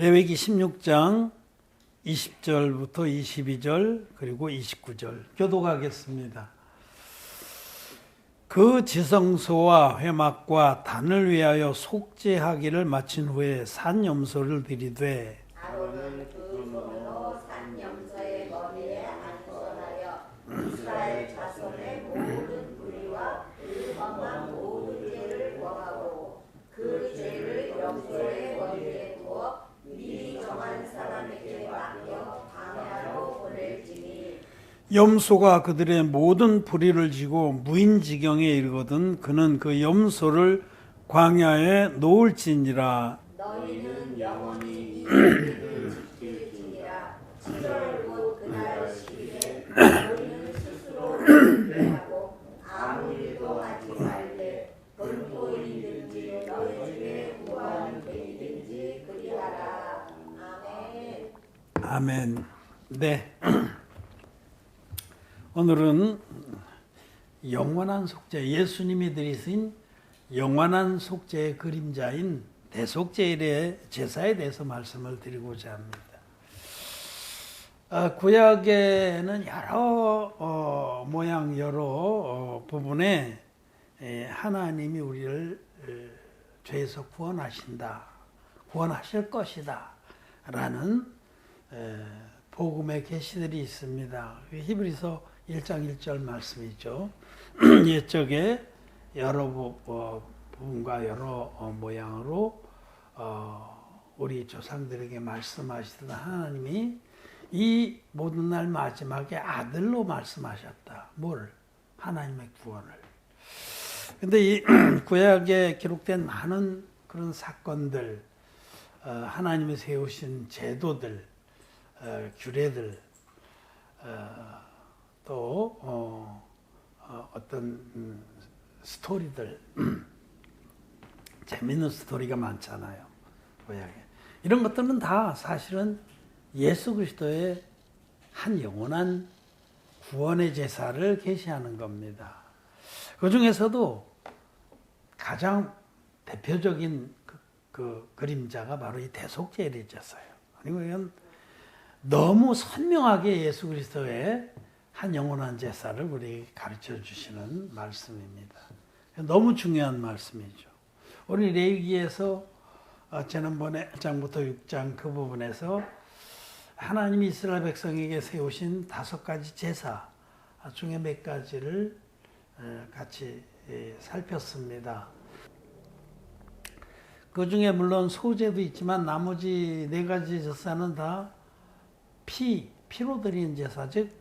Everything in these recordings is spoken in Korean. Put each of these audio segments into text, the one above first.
레위기 16장 20절부터 22절 그리고 29절 교독하겠습니다. 그 지성소와 회막과 단을 위하여 속죄하기를 마친 후에 산 염소를 드리되 아론은 그 손으로 산 염소의 머리에 안전하여 이스라엘 자손의 모든 불의와 그 범한 모든 죄를 고하고 그 죄를 염소의 머리에 부어 미리 정한 사람에게 맡겨 광야로 보낼지니 염소가 그들의 모든 불의를 지고 무인지경에 이르거든 그는 그 염소를 광야에 놓을지니라. 너희는 영원히 이 계획을 지킬지니라. 7월 곧 그날 10일에 너희는 스스로 회개하고 아무 일도 하지 말되 본토인든지 너희 중에 구하는 뱀이든지 그리하라. 아멘. 아멘. 네. 오늘은 영원한 속죄, 예수님이 드리신 영원한 속죄의 그림자인 대속죄일의 제사에 대해서 말씀을 드리고자 합니다. 구약에는 여러 모양 여러 부분에 하나님이 우리를 죄에서 구원하신다, 구원하실 것이다 라는 복음의 계시들이 있습니다. 히브리서 1장 1절 말씀이죠. 옛적에 여러 부분과 여러 모양으로 우리 조상들에게 말씀하시던 하나님이 이 모든 날 마지막에 아들로 말씀하셨다. 뭘? 하나님의 구원을. 근데 이 구약에 기록된 많은 그런 사건들, 하나님이 세우신 제도들, 규례들, 또 어떤 스토리들, 재밌는 스토리가 많잖아요. 구약에. 이런 것들은 다 사실은 예수 그리스도의 한 영원한 구원의 제사를 계시하는 겁니다. 그 중에서도 가장 대표적인 그 그림자가 바로 이 대속죄일의 제사예요. 아니면 너무 선명하게 예수 그리스도의 한 영원한 제사를 우리에게 가르쳐 주시는 말씀입니다. 너무 중요한 말씀이죠. 우리 레위기에서 지난번에 1장부터 6장 그 부분에서 하나님이 이스라엘 백성에게 세우신 5가지 제사 중에 몇 가지를 같이 살폈습니다. 그 중에 물론 소제도 있지만 나머지 4가지 제사는 다 피로 드리는 제사, 즉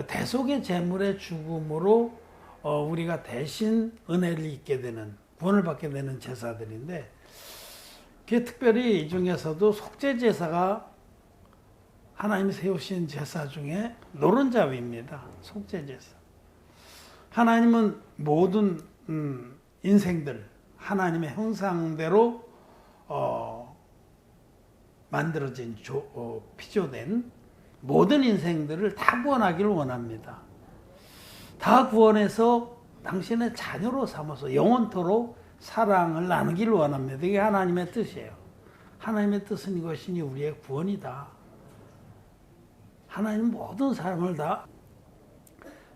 대속의 제물의 죽음으로 우리가 대신 은혜를 입게 되는, 구원을 받게 되는 제사들인데, 그 특별히 이 중에서도 속죄 제사가 하나님이 세우신 제사 중에 노른자위입니다. 속죄 제사. 하나님은 모든 인생들, 하나님의 형상대로 만들어진 피조된 모든 인생들을 다 구원하기를 원합니다. 다 구원해서 당신의 자녀로 삼아서 영원토록 사랑을 나누기를 원합니다. 이게 하나님의 뜻이에요. 하나님의 뜻은 이것이니 우리의 구원이다. 하나님 모든 사람을 다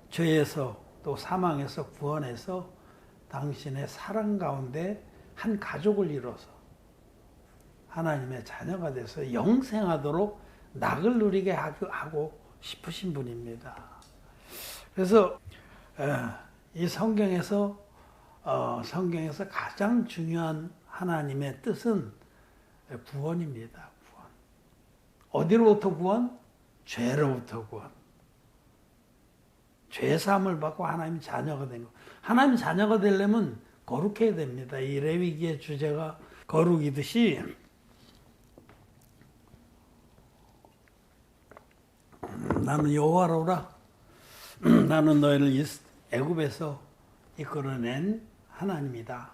죄에서 또 사망에서 구원해서 당신의 사랑 가운데 한 가족을 이뤄서 하나님의 자녀가 돼서 영생하도록 낙을 누리게 하고 싶으신 분입니다. 그래서 이 성경에서 가장 중요한 하나님의 뜻은 구원입니다. 구원. 어디로부터 구원? 죄로부터 구원. 죄 사함을 받고 하나님 자녀가 된 것. 하나님 자녀가 되려면 거룩해야 됩니다. 이 레위기의 주제가 거룩이듯이 나는 여호와로라. 나는 너희를 애굽에서 이끌어낸 하나님이다.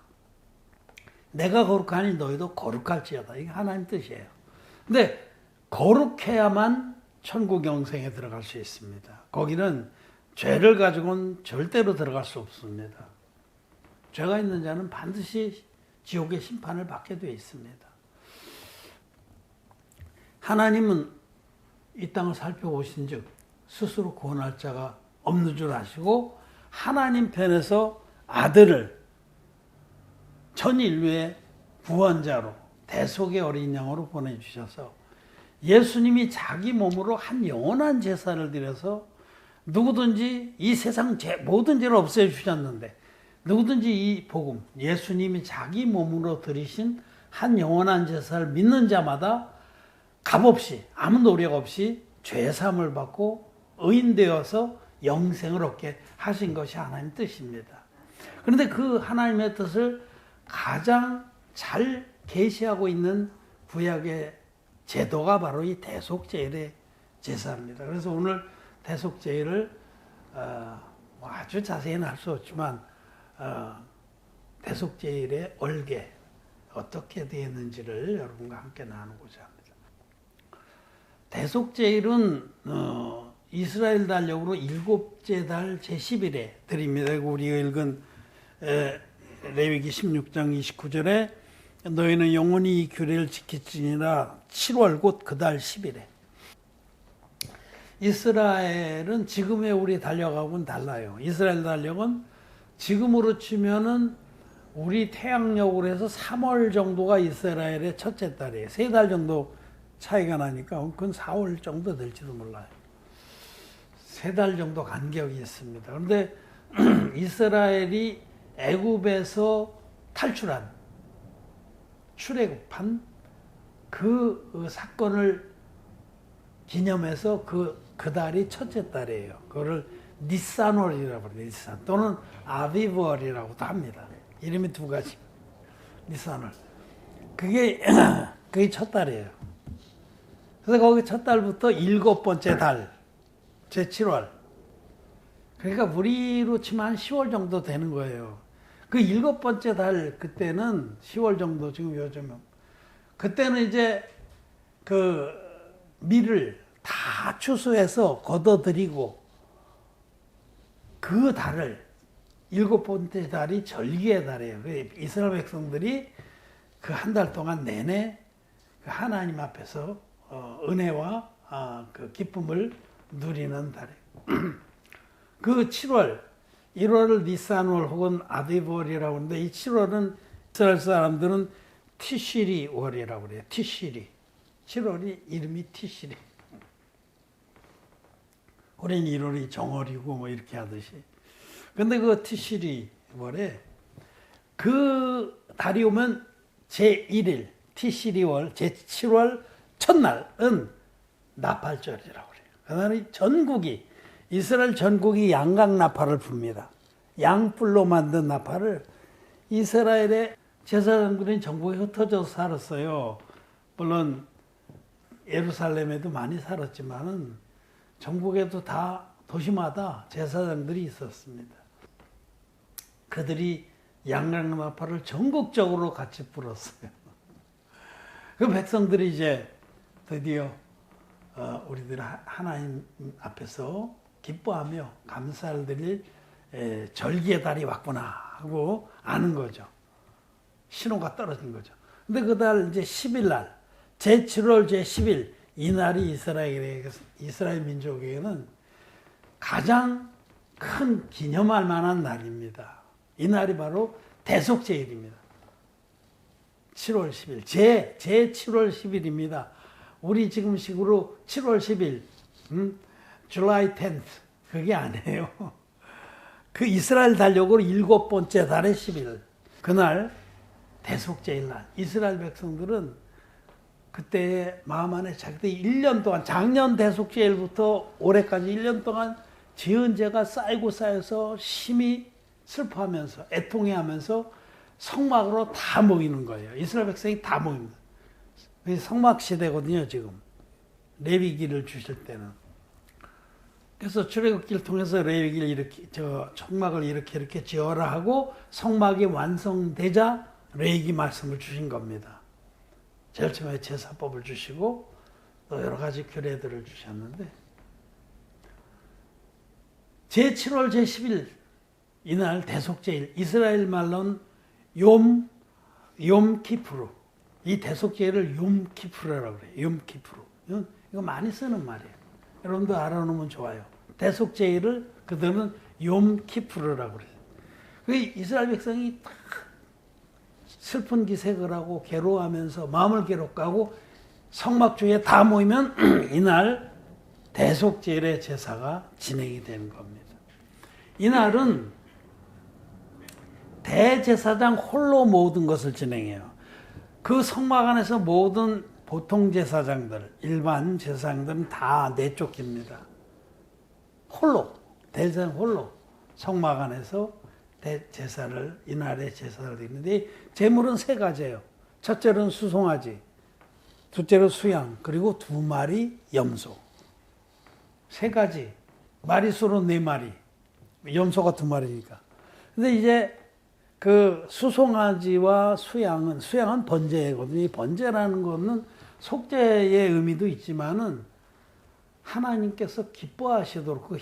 내가 거룩하니 너희도 거룩할지어다. 이게 하나님 뜻이에요. 근데 거룩해야만 천국 영생에 들어갈 수 있습니다. 거기는 죄를 가지고는 절대로 들어갈 수 없습니다. 죄가 있는 자는 반드시 지옥의 심판을 받게 되어 있습니다. 하나님은 이 땅을 살펴보신 즉 스스로 구원할 자가 없는 줄 아시고 하나님 편에서 아들을 전 인류의 구원자로 대속의 어린 양으로 보내주셔서 예수님이 자기 몸으로 한 영원한 제사를 드려서 누구든지 이 세상 모든 죄를 없애주셨는데 누구든지 이 복음 예수님이 자기 몸으로 드리신 한 영원한 제사를 믿는 자마다 값없이 아무 노력 없이 죄사함을 받고 의인되어서 영생을 얻게 하신 것이 하나님의 뜻입니다. 그런데 그 하나님의 뜻을 가장 잘 계시하고 있는 구약의 제도가 바로 이 대속제일의 제사입니다. 그래서 오늘 대속제일을 아주 자세히는 할 수 없지만 대속제일의 얼개 어떻게 되었는지를 여러분과 함께 나누고자 합니다. 대속제일은 이스라엘 달력으로 일곱째 달 제10일에 드립니다. 우리가 읽은 레위기 16장 29절에 너희는 영원히 이 규례를 지킬지니라 7월 곧 그 달 10일에. 이스라엘은 지금의 우리 달력하고는 달라요. 이스라엘 달력은 지금으로 치면은 우리 태양력으로 해서 3월 정도가 이스라엘의 첫째 달이에요. 3달 정도 차이가 나니까 그건 4월 정도 될지도 몰라요. 3달 정도 간격이 있습니다. 그런데 이스라엘이 애굽에서 탈출한 출애굽한 그 사건을 기념해서 그 달이 첫째 달이에요. 그거를 니산월이라고 해요. 니산 또는 아비브월이라고도 합니다. 이름이 두 가지. 니산월. 그게 첫 달이에요. 그래서 거기 첫 달부터 7번째 달, 제7월. 그러니까 우리로 치면 한 10월 정도 되는 거예요. 그 7번째 달 그때는 10월 정도 지금 요즘은 그때는 이제 그 밀을 다 추수해서 걷어들이고 그 달을 7번째 달이 절기의 달이에요. 이스라엘 백성들이 그 한 달 동안 내내 그 하나님 앞에서 은혜와 그 기쁨을 누리는 달이에요. 그 7월 1월을 니산월 혹은 아비브월이라고 하는데 이 7월은 이스라엘 사람들은 티시리월이라고 그래요. 티시리. 7월이 이름이 티시리. 우리는 1월이 정월이고 뭐 이렇게 하듯이. 근데 그 티시리월에 그 달이 오면 제1일 티시리월 제7월 첫날은 나팔절이라고 그래요. 그날이 전국이 이스라엘 전국이 양각 나팔을 붑니다. 양뿔로 만든 나팔을 이스라엘의 제사장들은 전국에 흩어져서 살았어요. 물론 예루살렘에도 많이 살았지만은 전국에도 다 도시마다 제사장들이 있었습니다. 그들이 양각 나팔을 전국적으로 같이 불었어요. 그 백성들이 이제 드디어 우리들 하나님 앞에서 기뻐하며 감사를 드릴 절기의 달이 왔구나 하고 아는 거죠. 신호가 떨어진 거죠. 근데 그 달 이제 10일 날, 제7월 제10일 이 날이 이스라엘 민족에게는 가장 큰 기념할 만한 날입니다. 이 날이 바로 대속제일입니다. 7월 10일, 제7월 10일입니다. 우리 지금 식으로 7월 10일, July 10th, 그게 아니에요. 그 이스라엘 달력으로 7번째 달의 10일, 그날 대속제일 날, 이스라엘 백성들은 그때 마음 안에 자기들이 1년 동안, 작년 대속제일부터 올해까지 1년 동안 지은 죄가 쌓이고 쌓여서 심히 슬퍼하면서, 애통해하면서 성막으로 다 모이는 거예요. 이스라엘 백성이 다 모입니다. 성막 시대거든요, 지금. 레위기를 주실 때는. 그래서 출애굽기를 통해서 레위기를 이렇게, 성막을 이렇게 지어라 하고 성막이 완성되자 레위기 말씀을 주신 겁니다. 제일 처음에 제사법을 주시고 또 여러 가지 규례들을 주셨는데 제7월 제10일 이날 대속제일, 이스라엘 말로는 욤키프루. 이 대속제일을 욤키프루라고 그래요. 욤키프루. 이거 많이 쓰는 말이에요. 여러분도 알아놓으면 좋아요. 대속죄일을 그들은 욤키푸르라고 그래요. 그 이스라엘 백성이 다 슬픈 기색을 하고 괴로워하면서 마음을 괴롭고 성막주에 다 모이면 이날 대속죄일의 제사가 진행이 되는 겁니다. 이날은 대제사장 홀로 모든 것을 진행해요. 그 성막 안에서 모든 보통 제사장들, 일반 제사장들은 다 내쫓깁니다. 홀로, 대제사장 홀로 성막 안에서 대제사를, 이날의 제사를 드리는데, 제물은 세 가지예요. 첫째는 수송아지, 둘째로 수양, 그리고 2마리 염소. 세 가지. 마리수로 4마리. 염소가 2마리니까. 근데 이제 그 수송아지와 수양은 번제거든요. 이 번제라는 거는 속죄의 의미도 있지만은 하나님께서 기뻐하시도록 그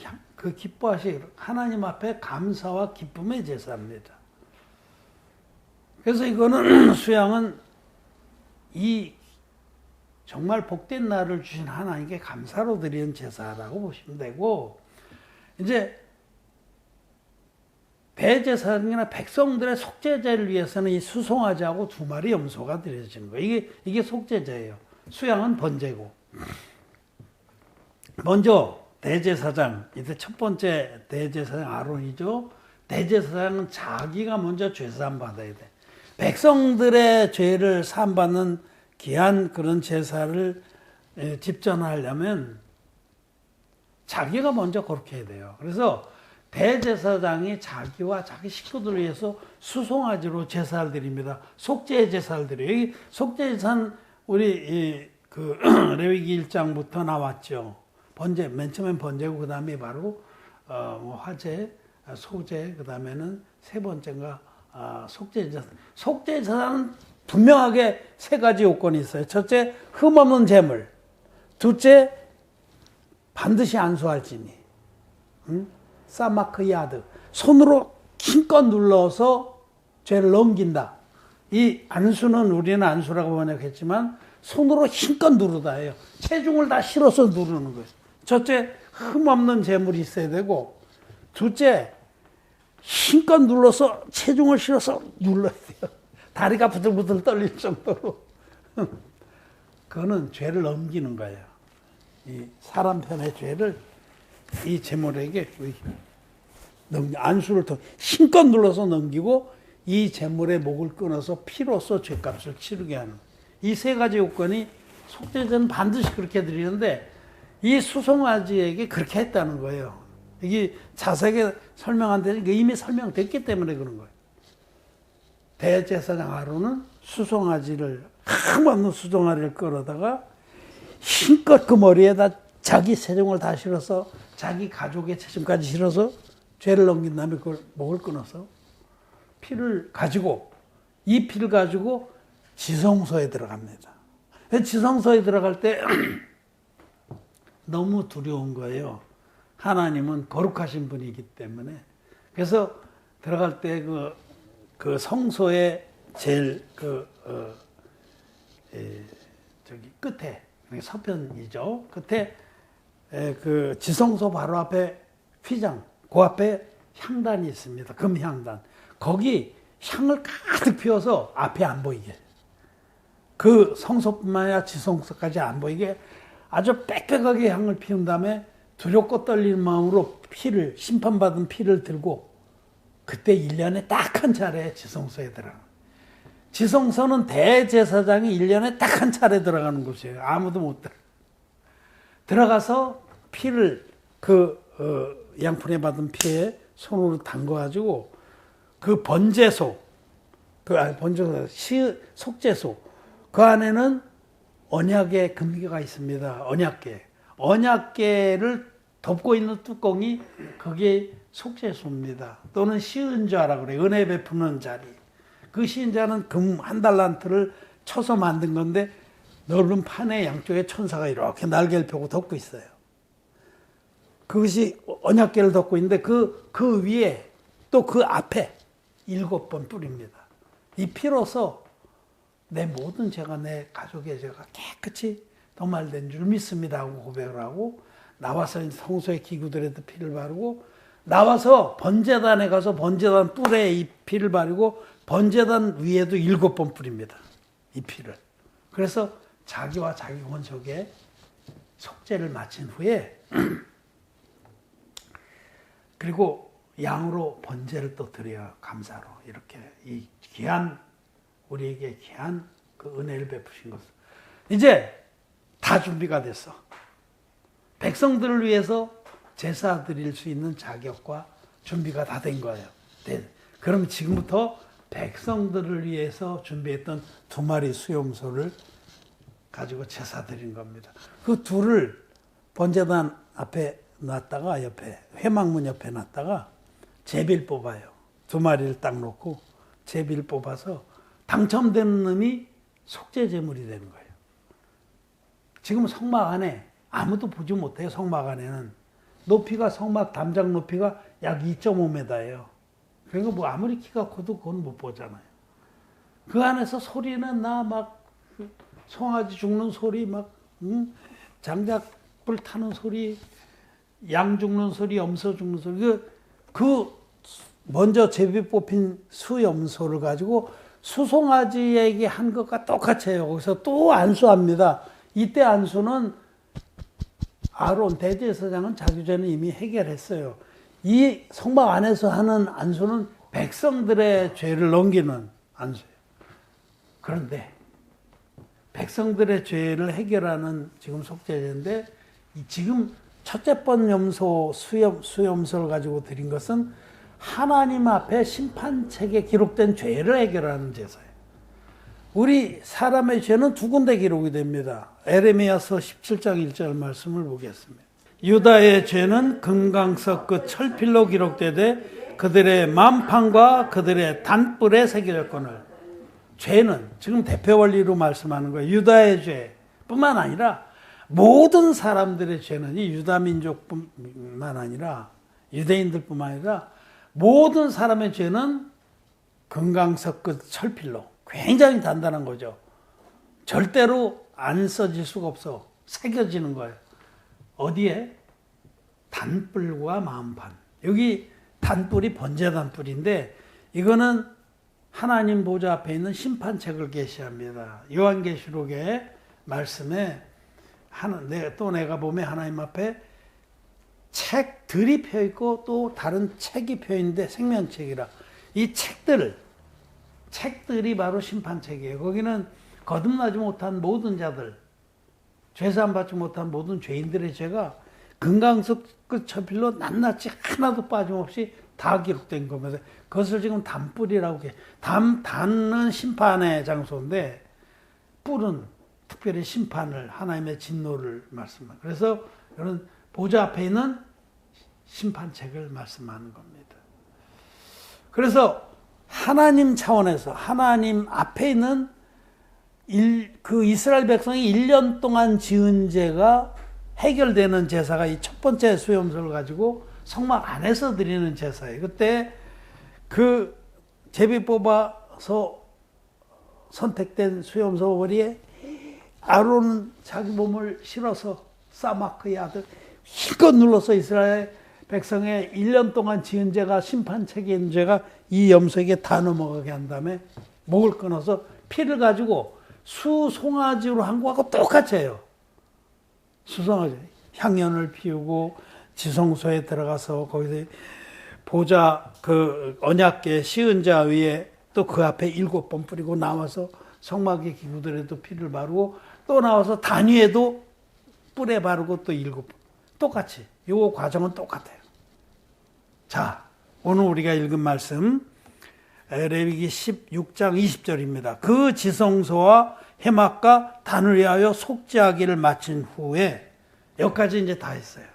하나님 앞에 감사와 기쁨의 제사입니다. 그래서 이거는 수양은 이 정말 복된 날을 주신 하나님께 감사로 드리는 제사라고 보시면 되고, 이제 대제사장이나 백성들의 속죄제를 위해서는 이 수송아지하고 2마리 염소가 드려지는 거예요. 이게 속죄제예요. 수양은 번제고. 먼저 대제사장, 이때 첫 번째 대제사장 아론이죠. 대제사장은 자기가 먼저 죄 사함 받아야 돼. 백성들의 죄를 사함 받는 귀한 그런 제사를 집전하려면 자기가 먼저 그렇게 해야 돼요. 그래서 대제사장이 자기와 자기 식구들을 위해서 수송아지로 제사를 드립니다. 속죄 제사를 드려요. 여기 속죄 제사는 우리 레위기 1장부터 나왔죠. 번제, 맨 처음엔 번제고, 그 다음에 바로 화제, 소제, 그 다음에는 세 번째가 속죄 제사. 속죄 제사는 분명하게 세 가지 요건이 있어요. 첫째, 흠없는 재물. 둘째, 반드시 안수할지니. 사마크야드. 손으로 힘껏 눌러서 죄를 넘긴다. 이 안수는 우리는 안수라고 번역했지만 손으로 힘껏 누르다예요. 체중을 다 실어서 누르는 거예요. 첫째, 흠없는 재물이 있어야 되고, 둘째, 힘껏 눌러서 체중을 실어서 눌러야 돼요. 다리가 부들부들 떨릴 정도로. 그거는 죄를 넘기는 거예요. 이 사람 편의 죄를 이 재물에게 안수를 통해 힘껏 눌러서 넘기고, 이 재물의 목을 끊어서 피로써 죄값을 치르게 하는, 이 세 가지 요건이 속죄제는 반드시 그렇게 드리는데, 이 수송아지에게 그렇게 했다는 거예요. 이게 자세하게 설명한데 이미 설명됐기 때문에 그런 거예요. 대제사장 아론은 수송아지를, 흠없는 수송아지를 끌어다가 힘껏 그 머리에다 자기 체중을 다 실어서, 자기 가족의 체중까지 실어서 죄를 넘긴 다음에 그걸 목을 끊어서 피를 가지고, 이 피를 가지고 지성소에 들어갑니다. 지성소에 들어갈 때 너무 두려운 거예요. 하나님은 거룩하신 분이기 때문에. 그래서 들어갈 때 그 성소의 제일 저기 끝에, 서편이죠. 끝에 그 지성소 바로 앞에 휘장, 그 앞에 향단이 있습니다. 금향단. 거기 향을 가득 피워서 앞에 안 보이게. 그 성소뿐만 아니라 지성소까지 안 보이게 아주 빽빽하게 향을 피운 다음에 두렵고 떨리는 마음으로 심판받은 피를 들고, 그때 1년에 딱 한 차례 지성소에 들어가요. 지성소는 대제사장이 1년에 딱 한 차례 들어가는 곳이에요. 아무도 못 들어가서 피를 양푼에 받은 피에 손으로 담궈가지고 그 번제소, 속죄소, 그 안에는 언약의 금괴가 있습니다. 언약계를 덮고 있는 뚜껑이 그게 속죄소입니다. 또는 시은자라고 그래요. 은혜 베푸는 자리. 그 시은자는 금 1달란트를 쳐서 만든 건데 넓은 판에 양쪽에 천사가 이렇게 날개를 펴고 덮고 있어요. 그것이 언약계를 덮고 있는데 그 위에 또 그 앞에 7번 뿌립니다. 이 피로서 내 모든 죄가, 내 가족의 죄가 깨끗이 도말된 줄 믿습니다 하고 고백을 하고 나와서 성소의 기구들에도 피를 바르고 나와서 번제단에 가서 번제단 뿔에 이 피를 바르고 번제단 위에도 7번 뿌립니다. 이 피를. 그래서 자기와 자기 혼속에 속죄를 마친 후에 그리고 양으로 번제를 또 드려요. 감사로 이렇게 이 귀한 우리에게 귀한 그 은혜를 베푸신 것을 이제 다 준비가 됐어. 백성들을 위해서 제사 드릴 수 있는 자격과 준비가 다 된 거예요. 네. 그럼 지금부터 백성들을 위해서 준비했던 2마리 수염소를 가지고 제사 드린 겁니다. 그 둘을 번제단 앞에 놨다가 옆에 회막문 옆에 놨다가 제비를 뽑아요. 2마리를 딱 놓고 제비를 뽑아서 당첨되는 놈이 속죄 제물이 되는 거예요. 지금 성막 안에 아무도 보지 못해요. 성막 안에는 높이가 성막 담장 높이가 약 2.5m예요. 그러니까 뭐 아무리 키가 커도 그건 못 보잖아요. 그 안에서 소리는 나 막 송아지 죽는 소리 막 장작불 타는 소리 양 죽는 소리 염소 죽는 소리 그 먼저 제비 뽑힌 수염소를 가지고 수송아지에게 한 것과 똑같이 해요. 거기서 또 안수합니다. 이때 안수는 아론 대제사장은 자기 전에 이미 해결했어요. 이 성막 안에서 하는 안수는 백성들의 죄를 넘기는 안수예요. 그런데 백성들의 죄를 해결하는 지금 속죄제인데 지금 첫째 번 염소 수염소를 가지고 드린 것은 하나님 앞에 심판책에 기록된 죄를 해결하는 제사예요. 우리 사람의 죄는 2군데 기록이 됩니다. 에레미야서 17장 1절 말씀을 보겠습니다. 유다의 죄는 금강석 그 철필로 기록되되 그들의 만판과 그들의 단뿔에 새겨졌거늘. 죄는 지금 대표 원리로 말씀하는 거예요. 유다의 죄뿐만 아니라 모든 사람들의 죄는 이 유다 민족뿐만 아니라 유대인들뿐만 아니라 모든 사람의 죄는 금강석 그 철필로 굉장히 단단한 거죠. 절대로 안 써질 수가 없어. 새겨지는 거예요. 어디에? 단뿔과 만판. 여기 단뿔이 번제단뿔인데 이거는 하나님 보좌 앞에 있는 심판책을 계시합니다. 요한계시록의 말씀에 또 내가 보면 하나님 앞에 책들이 펴 있고 또 다른 책이 펴 있는데 생명책이라 이 책들이 바로 심판책이에요. 거기는 거듭나지 못한 모든 자들, 죄사함 받지 못한 모든 죄인들의 죄가 금강석 그 철필로 낱낱이 하나도 빠짐없이 다 기록된 겁니다. 그것을 지금 단뿔이라고 해요. 단은 심판의 장소인데 뿔은 특별히 심판을 하나님의 진노를 말씀합니다. 그래서 이런 보좌 앞에 있는 심판책을 말씀하는 겁니다. 그래서 하나님 차원에서 하나님 앞에 있는 그 이스라엘 백성이 1년 동안 지은 죄가 해결되는 제사가 이 첫 번째 수염소를 가지고 성막 안에서 드리는 제사예요. 그때 그 제비 뽑아서 선택된 수염소 머리에 아론은 자기 몸을 실어서 사마크의 아들 힘껏 눌러서 이스라엘 백성의 1년 동안 지은 죄가 심판책에 있는 죄가 이 염소에게 다 넘어가게 한 다음에 목을 끊어서 피를 가지고 수송아지로 한 거하고 똑같이 해요. 수송아지 향연을 피우고 지성소에 들어가서 거기서 보좌 그 언약궤 시은자 위에 또 그 앞에 7번 뿌리고 나와서 성막의 기구들에도 피를 바르고 또 나와서 단위에도 뿔에 바르고 또 7번 똑같이 이 과정은 똑같아요. 자, 오늘 우리가 읽은 말씀 레위기 16장 20절입니다. 그 지성소와 회막과 단을 위하여 속죄하기를 마친 후에 여기까지 이제 다 했어요.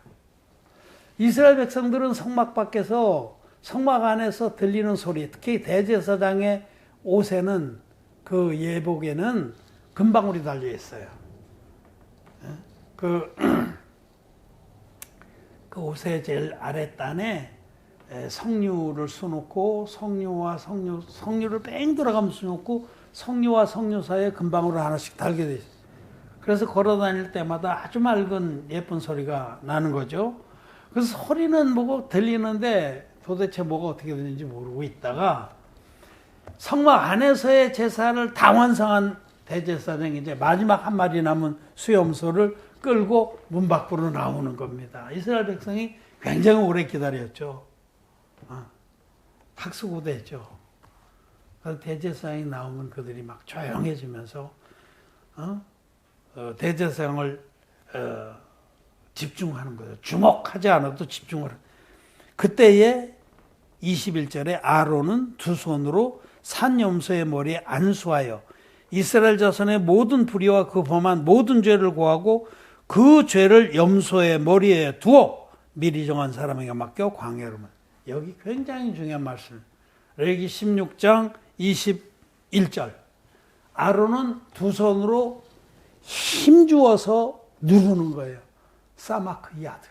이스라엘 백성들은 성막 밖에서 성막 안에서 들리는 소리, 특히 대제사장의 옷에는 그 예복에는 금방울이 달려 있어요. 그 옷의 제일 아랫단에 석류를 수놓고 석류를 뺑 돌아가면서 수놓고 석류와 석류 사이에 금방울을 하나씩 달게 돼 있어요. 그래서 걸어 다닐 때마다 아주 맑은 예쁜 소리가 나는 거죠. 그래서 소리는 뭐고 들리는데 도대체 뭐가 어떻게 되는지 모르고 있다가 성막 안에서의 제사를 다 완성한 대제사장이 이제 마지막 한 마리 남은 수염소를 끌고 문 밖으로 나오는 겁니다. 이스라엘 백성이 굉장히 오래 기다렸죠. 학수고대죠. 그래서 대제사장이 나오면 그들이 막 조용해지면서 대제사장을 집중하는 거예요. 주목하지 않아도 집중을. 그때에 21절에 아론은 두 손으로 산 염소의 머리에 안수하여 이스라엘 자손의 모든 불의와 그 범한 모든 죄를 고하고 그 죄를 염소의 머리에 두어 미리 정한 사람에게 맡겨 광야로. 여기 굉장히 중요한 말씀. 레위기 16장 21절. 아론은 두 손으로 힘주어서 누르는 거예요. 사마크 야드.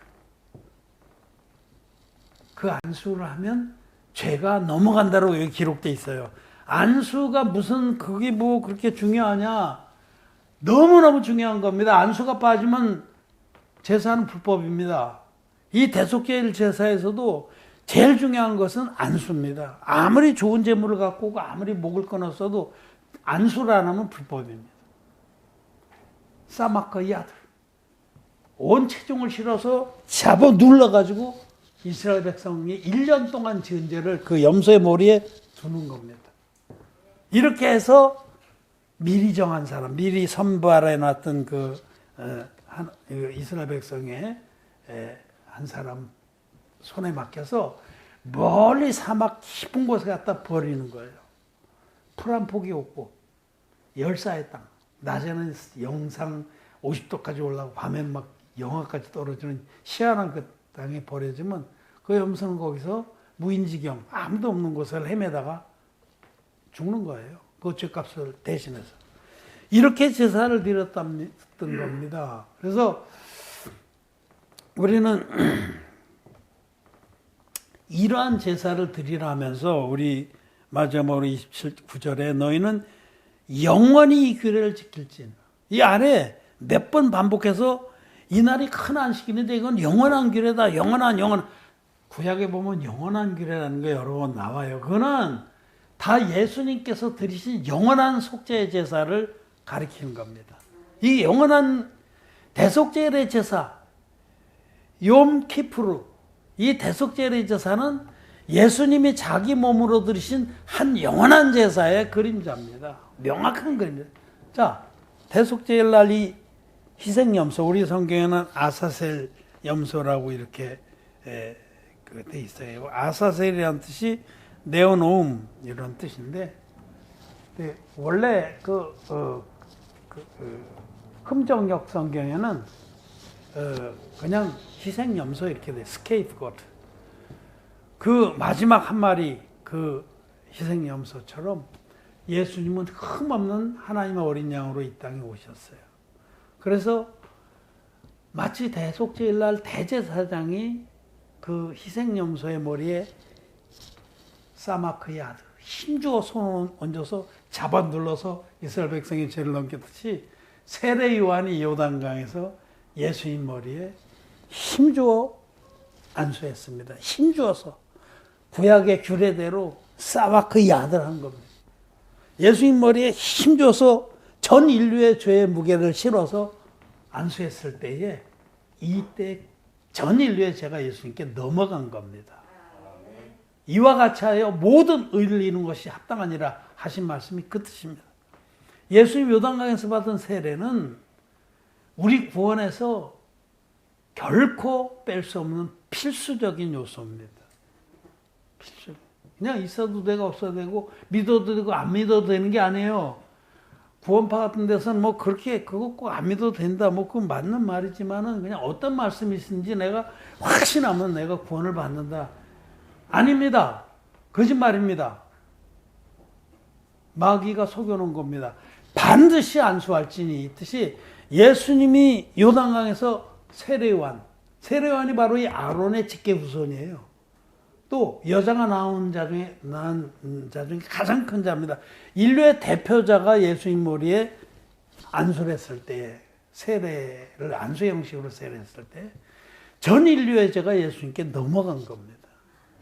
그 안수를 하면 죄가 넘어간다고 여기 기록되어 있어요. 안수가 무슨 그게 뭐 그렇게 중요하냐? 너무너무 중요한 겁니다. 안수가 빠지면 제사는 불법입니다. 이 대속죄일 제사에서도 제일 중요한 것은 안수입니다. 아무리 좋은 재물을 갖고 오고 아무리 목을 끊었어도 안수를 안 하면 불법입니다. 사마크 야드. 온 체중을 실어서 잡아 눌러가지고 이스라엘 백성이 1년 동안 지은 죄를 그 염소의 머리에 두는 겁니다. 이렇게 해서 미리 정한 사람, 미리 선발해 놨던 이스라엘 백성의 한 사람 손에 맡겨서 멀리 사막 깊은 곳에 갖다 버리는 거예요. 풀 한 폭이 없고 열사의 땅. 낮에는 영상 50도까지 올라가고 밤엔 막 영하까지 떨어지는 시원한 그 땅에 버려지면 그 염소는 거기서 무인지경 아무도 없는 곳을 헤매다가 죽는 거예요. 그 죄값을 대신해서. 이렇게 제사를 드렸던 겁니다. 그래서 우리는 이러한 제사를 드리라면서 우리 마지막으로 27구절에 너희는 영원히 이 규례를 지킬진. 이 안에 몇 번 반복해서 이 날이 큰 안식일인데 이건 영원한 규례다. 영원한. 구약에 보면 영원한 규례라는 게 여러 번 나와요. 그거는 다 예수님께서 드리신 영원한 속죄의 제사를 가리키는 겁니다. 이 영원한 대속죄의 제사, 욤키푸르, 이 대속죄의 제사는 예수님이 자기 몸으로 드리신 한 영원한 제사의 그림자입니다. 명확한 그림자. 자, 대속죄의 날 이 희생염소, 우리 성경에는 아사셀 염소라고 이렇게 돼 있어요. 아사셀이라는 뜻이 네오노움 이런 뜻인데, 원래 흠정역 성경에는 그냥 희생염소 이렇게 돼. 스케이프고트. 그 마지막 한 마리 그 희생염소처럼 예수님은 흠없는 하나님의 어린 양으로 이 땅에 오셨어요. 그래서 마치 대속죄일 날 대제사장이 그 희생염소의 머리에 사마크 야드 힘주어 손을 얹어서 잡아 눌러서 이스라엘 백성의 죄를 넘겼듯이 세례 요한이 요단강에서 예수님 머리에 힘주어 안수했습니다. 힘주어서 구약의 규례대로 사마크 야드를 한 겁니다. 예수님 머리에 힘줘서 전 인류의 죄의 무게를 실어서 안수했을 때에 이때 전 인류의 죄가 예수님께 넘어간 겁니다. 이와 같이 하여 모든 의를 이루는 것이 합당하니라 하신 말씀이 그 뜻입니다. 예수님 요단강에서 받은 세례는 우리 구원에서 결코 뺄 수 없는 필수적인 요소입니다. 필수. 그냥 있어도 되고 없어도 되고 믿어도 되고 안 믿어도 되는 게 아니에요. 구원파 같은 데서는 뭐 그렇게 그거 꼭 안 믿어도 된다. 뭐 그건 맞는 말이지만은 그냥 어떤 말씀이 있는지 내가 확신하면 내가 구원을 받는다. 아닙니다. 거짓말입니다. 마귀가 속여놓은 겁니다. 반드시 안수할지니 이 뜻이 예수님이 요단강에서 세례요한이 바로 이 아론의 직계 후손이에요. 또 여자가 낳은 자 중에 가장 큰 자입니다. 인류의 대표자가 예수님 머리에 안수를 했을 때에 세례를 안수 형식으로 세례했을 때 전 인류의 죄가 예수님께 넘어간 겁니다.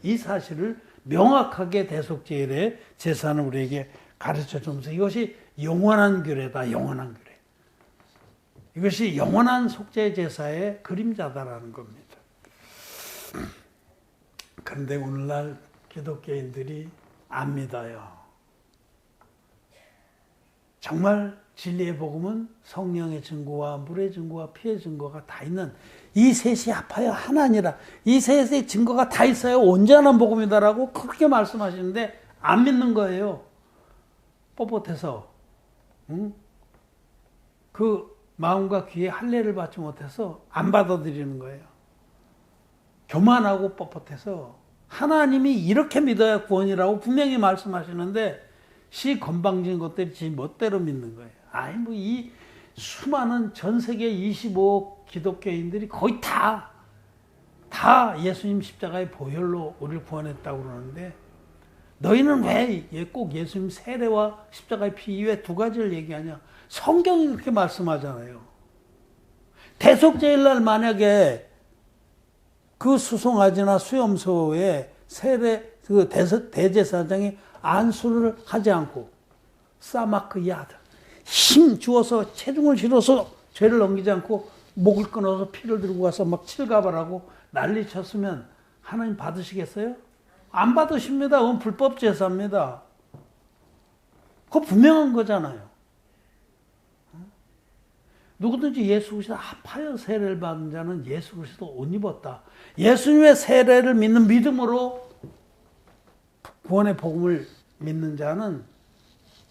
이 사실을 명확하게 대속제일의 제사는 우리에게 가르쳐주면서 이것이 영원한 규례다. 영원한 규례. 이것이 영원한 속죄 제사의 그림자다라는 겁니다. 그런데 오늘날 기독교인들이 안 믿어요. 정말 진리의 복음은 성령의 증거와 물의 증거와 피의 증거가 다 있는 이 셋이 합하여 하나니라. 이 셋의 증거가 다 있어요. 온전한 복음이다라고 그렇게 말씀하시는데 안 믿는 거예요. 뻣뻣해서. 응? 그 마음과 귀에 할례를 받지 못해서 안 받아들이는 거예요. 교만하고 뻣뻣해서 하나님이 이렇게 믿어야 구원이라고 분명히 말씀하시는데 시 건방진 것들이 지 멋대로 믿는 거예요. 아니 뭐 이 수많은 전 세계 25억 기독교인들이 거의 다 예수님 십자가의 보혈로 우리를 구원했다고 그러는데 너희는 왜 꼭 예수님 세례와 십자가의 피 이외에 두 가지를 얘기하냐? 성경이 그렇게 말씀하잖아요. 대속제일날 만약에 그 수송아지나 수염소에 세례 그 대제사장이 안수를 하지 않고 사마크 야드 힘 주어서 체중을 실어서 죄를 넘기지 않고 목을 끊어서 피를 들고 가서 막 칠가발하고 난리 쳤으면 하나님 받으시겠어요? 안 받으십니다. 그건 불법 제사입니다. 그거 분명한 거잖아요. 누구든지 예수 그리스도 합하여 세례를 받은 자는 예수 그리스도 옷 입었다. 예수님의 세례를 믿는 믿음으로 구원의 복음을 믿는 자는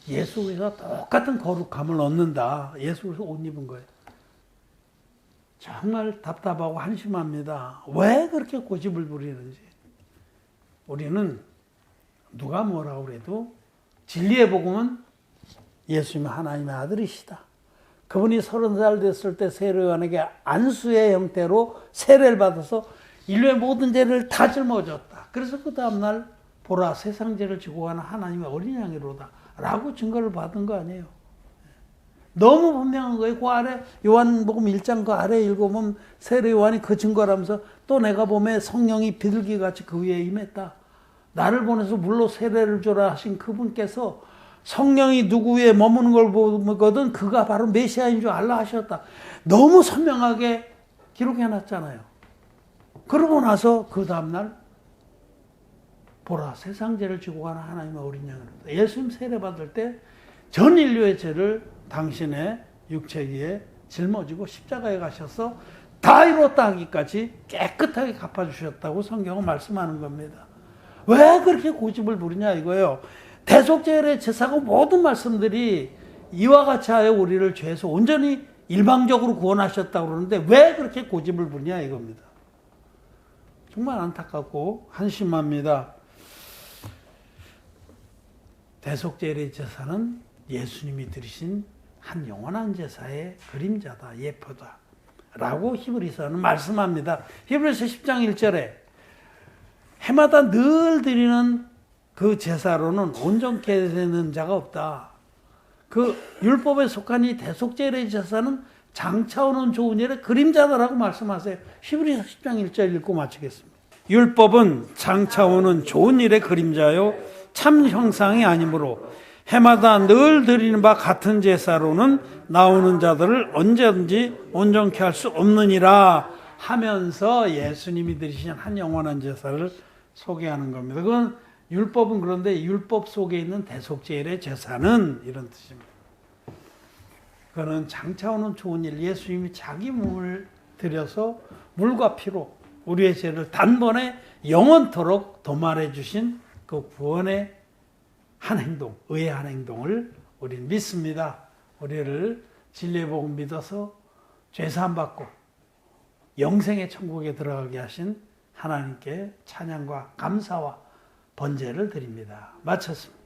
예수 그리스도와 똑같은 거룩함을 얻는다. 예수 그리스도 옷 입은 거예요. 정말 답답하고 한심합니다. 왜 그렇게 고집을 부리는지. 우리는 누가 뭐라고 그래도 진리의 복음은 예수님이 하나님의 아들이시다. 그분이 30살 됐을 때 세례요한에게 안수의 형태로 세례를 받아서 인류의 모든 죄를 다 짊어졌다. 그래서 그 다음날 보라 세상 죄를 지고 가는 하나님의 어린 양이로다 라고 증거를 받은 거 아니에요. 너무 분명한 거예요. 그 아래 요한복음 1장 그 아래 읽어보면 세례요한이 그 증거라면서 또 내가 보면 성령이 비둘기같이 그 위에 임했다. 나를 보내서 물로 세례를 주라 하신 그분께서 성령이 누구 위에 머무는 걸 보거든 그가 바로 메시아인 줄 알라 하셨다. 너무 선명하게 기록해놨잖아요. 그러고 나서 그 다음날 보라 세상 죄를 지고 가는 하나님의 어린 양이로다. 예수님 세례 받을 때 전 인류의 죄를 당신의 육체 위에 짊어지고 십자가에 가셔서 다 이뤘다 하기까지 깨끗하게 갚아주셨다고 성경은 말씀하는 겁니다. 왜 그렇게 고집을 부리냐 이거예요. 대속제일의 제사가 모든 말씀들이 이와 같이 하여 우리를 죄에서 온전히 일방적으로 구원하셨다고 그러는데 왜 그렇게 고집을 부리냐 이겁니다. 정말 안타깝고 한심합니다. 대속제일의 제사는 예수님이 드리신 한 영원한 제사의 그림자다, 예표다 라고 히브리서는 말씀합니다. 히브리서 10장 1절에 해마다 늘 드리는 그 제사로는 온전케 되는 자가 없다. 그 율법에 속한 이 대속제일의 제사는 장차오는 좋은 일의 그림자다라고 말씀하세요. 히브리서 10장 1절 읽고 마치겠습니다. 율법은 장차오는 좋은 일의 그림자요 참 형상이 아니므로 해마다 늘 드리는 바 같은 제사로는 나오는 자들을 언제든지 온전케 할 수 없느니라 하면서 예수님이 드리신 한 영원한 제사를 소개하는 겁니다. 그건 율법은 그런데 율법 속에 있는 대속제일의 제사는 이런 뜻입니다. 그거는 장차 오는 좋은 일, 예수님이 자기 몸을 들여서 물과 피로 우리의 죄를 단번에 영원토록 도말해 주신 그 구원의 한 행동, 의의 한 행동을 우리는 믿습니다. 우리를 진리의 복음 믿어서 죄사함 받고 영생의 천국에 들어가게 하신 하나님께 찬양과 감사와 번제를 드립니다. 마쳤습니다.